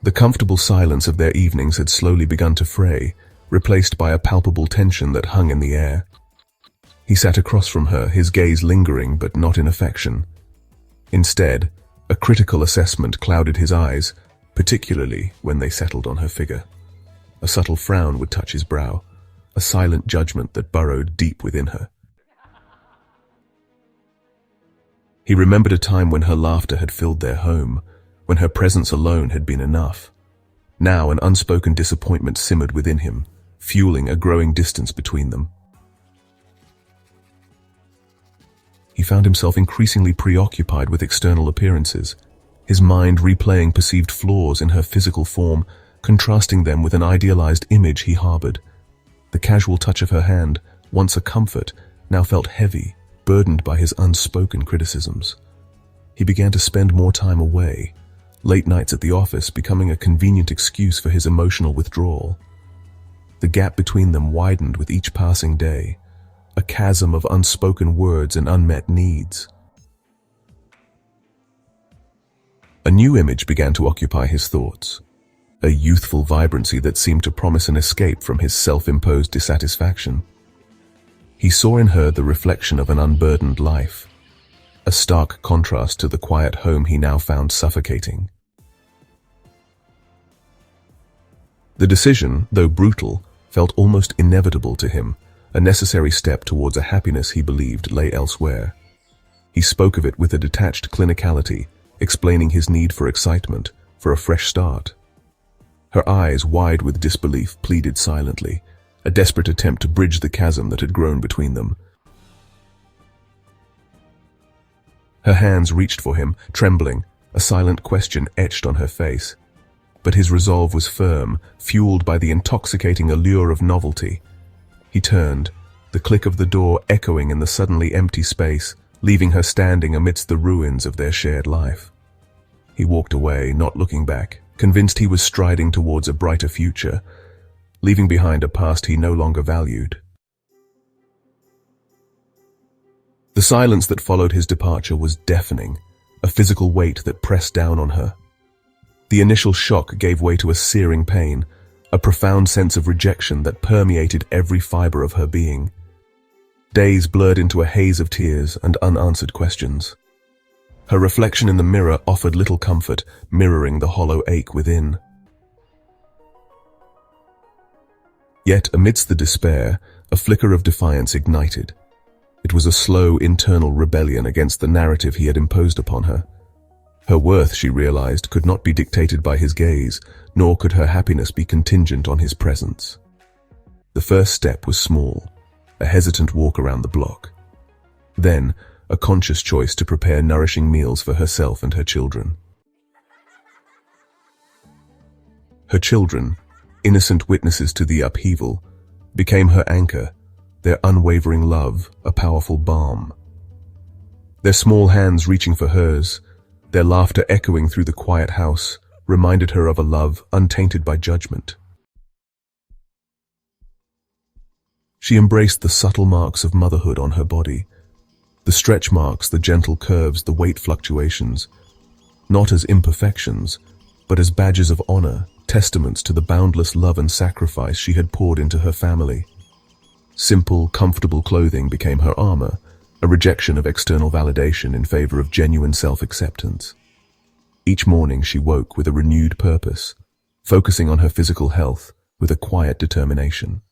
The comfortable silence of their evenings had slowly begun to fray, replaced by a palpable tension that hung in the air. He sat across from her, his gaze lingering but not in affection. Instead, a critical assessment clouded his eyes, particularly when they settled on her figure. A subtle frown would touch his brow, a silent judgment that burrowed deep within her. He remembered a time when her laughter had filled their home, when her presence alone had been enough. Now an unspoken disappointment simmered within him, fueling a growing distance between them. He found himself increasingly preoccupied with external appearances, his mind replaying perceived flaws in her physical form, contrasting them with an idealized image he harbored. The casual touch of her hand, once a comfort, now felt heavy, burdened by his unspoken criticisms. He began to spend more time away, late nights at the office becoming a convenient excuse for his emotional withdrawal. The gap between them widened with each passing day, a chasm of unspoken words and unmet needs. A new image began to occupy his thoughts, a youthful vibrancy that seemed to promise an escape from his self-imposed dissatisfaction. He saw in her the reflection of an unburdened life, a stark contrast to the quiet home he now found suffocating. The decision, though brutal, felt almost inevitable to him, a necessary step towards a happiness he believed lay elsewhere. He spoke of it with a detached clinicality, explaining his need for excitement, for a fresh start. Her eyes, wide with disbelief, pleaded silently, a desperate attempt to bridge the chasm that had grown between them. Her hands reached for him, trembling, a silent question etched on her face. But his resolve was firm, fueled by the intoxicating allure of novelty. He turned, the click of the door echoing in the suddenly empty space, leaving her standing amidst the ruins of their shared life. He walked away, not looking back, convinced he was striding towards a brighter future, leaving behind a past he no longer valued. The silence that followed his departure was deafening, a physical weight that pressed down on her. The initial shock gave way to a searing pain, a profound sense of rejection that permeated every fiber of her being. Days blurred into a haze of tears and unanswered questions. Her reflection in the mirror offered little comfort, mirroring the hollow ache within. Yet, amidst the despair, a flicker of defiance ignited. It was a slow internal rebellion against the narrative he had imposed upon her. Her worth, she realized, could not be dictated by his gaze, nor could her happiness be contingent on his presence. The first step was small, a hesitant walk around the block. Then, a conscious choice to prepare nourishing meals for herself and her children. Her children, innocent witnesses to the upheaval, became her anchor, their unwavering love a powerful balm. Their small hands reaching for hers, their laughter echoing through the quiet house, reminded her of a love untainted by judgment. She embraced the subtle marks of motherhood on her body, the stretch marks, the gentle curves, the weight fluctuations, not as imperfections, but as badges of honor, testaments to the boundless love and sacrifice she had poured into her family. Simple, comfortable clothing became her armor, a rejection of external validation in favor of genuine self-acceptance. Each morning she woke with a renewed purpose, focusing on her physical health with a quiet determination.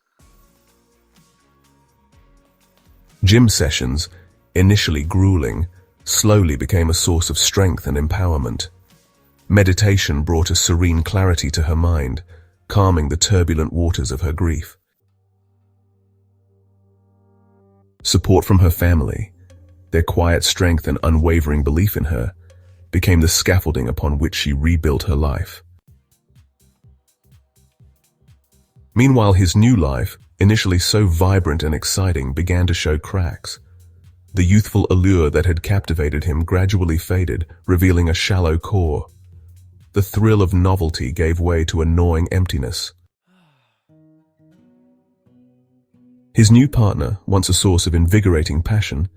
Gym sessions, initially grueling, slowly became a source of strength and empowerment. Meditation brought a serene clarity to her mind, calming the turbulent waters of her grief. Support from her family, their quiet strength and unwavering belief in her, became the scaffolding upon which she rebuilt her life. Meanwhile, his new life, initially so vibrant and exciting, began to show cracks. The youthful allure that had captivated him gradually faded, revealing a shallow core. The thrill of novelty gave way to a gnawing emptiness. His new partner, once a source of invigorating passion,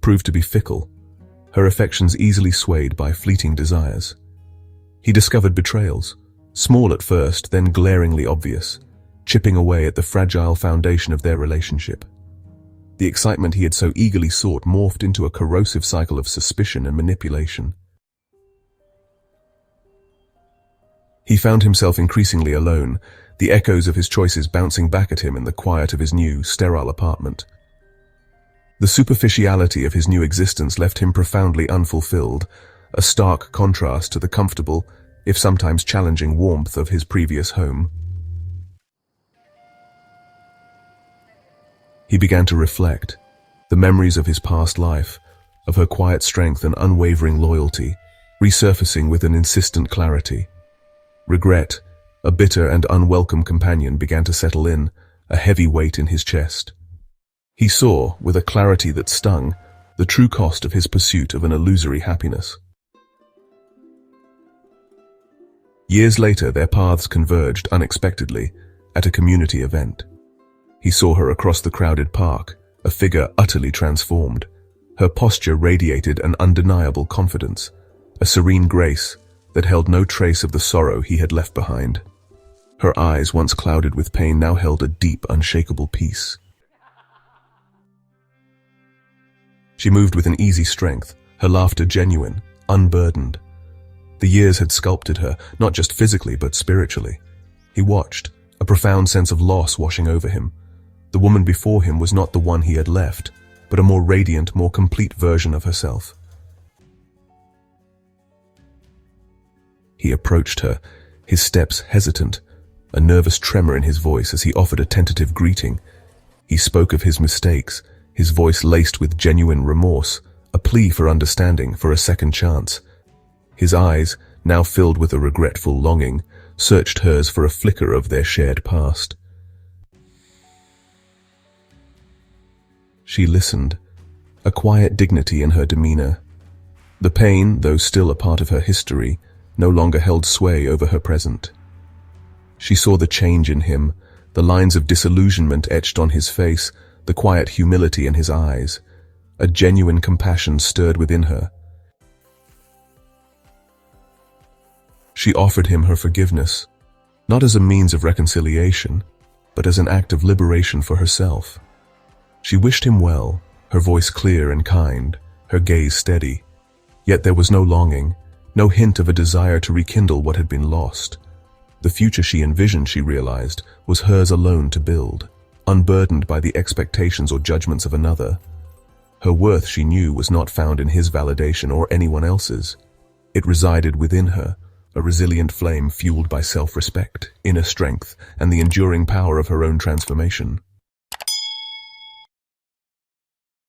proved to be fickle, her affections easily swayed by fleeting desires. He discovered betrayals, Small at first, then glaringly obvious, chipping away at the fragile foundation of their relationship. The excitement he had so eagerly sought morphed into a corrosive cycle of suspicion and manipulation. He found himself increasingly alone, the echoes of his choices bouncing back at him in the quiet of his new, sterile apartment. The superficiality of his new existence left him profoundly unfulfilled, a stark contrast to the comfortable, if sometimes challenging warmth of his previous home. He began to reflect. The memories of his past life, of her quiet strength and unwavering loyalty, resurfacing with an insistent clarity. Regret, a bitter and unwelcome companion, began to settle in, a heavy weight in his chest. He saw, with a clarity that stung, the true cost of his pursuit of an illusory happiness. Years later, their paths converged unexpectedly at a community event. He saw her across the crowded park, a figure utterly transformed. Her posture radiated an undeniable confidence, a serene grace that held no trace of the sorrow he had left behind. Her eyes, once clouded with pain, now held a deep, unshakable peace. She moved with an easy strength, her laughter genuine, unburdened. The years had sculpted her, not just physically but spiritually. He watched, a profound sense of loss washing over him. The woman before him was not the one he had left, but a more radiant, more complete version of herself. He approached her, his steps hesitant, a nervous tremor in his voice as he offered a tentative greeting. He spoke of his mistakes, his voice laced with genuine remorse, a plea for understanding, for a second chance. His eyes, now filled with a regretful longing, searched hers for a flicker of their shared past. She listened, a quiet dignity in her demeanor. The pain, though still a part of her history, no longer held sway over her present. She saw the change in him, the lines of disillusionment etched on his face, the quiet humility in his eyes. A genuine compassion stirred within her. She offered him her forgiveness, not as a means of reconciliation, but as an act of liberation for herself. She wished him well, her voice clear and kind, her gaze steady. Yet there was no longing, no hint of a desire to rekindle what had been lost. The future she envisioned, she realized, was hers alone to build, unburdened by the expectations or judgments of another. Her worth, she knew, was not found in his validation or anyone else's. It resided within her, a resilient flame fueled by self-respect, inner strength, and the enduring power of her own transformation.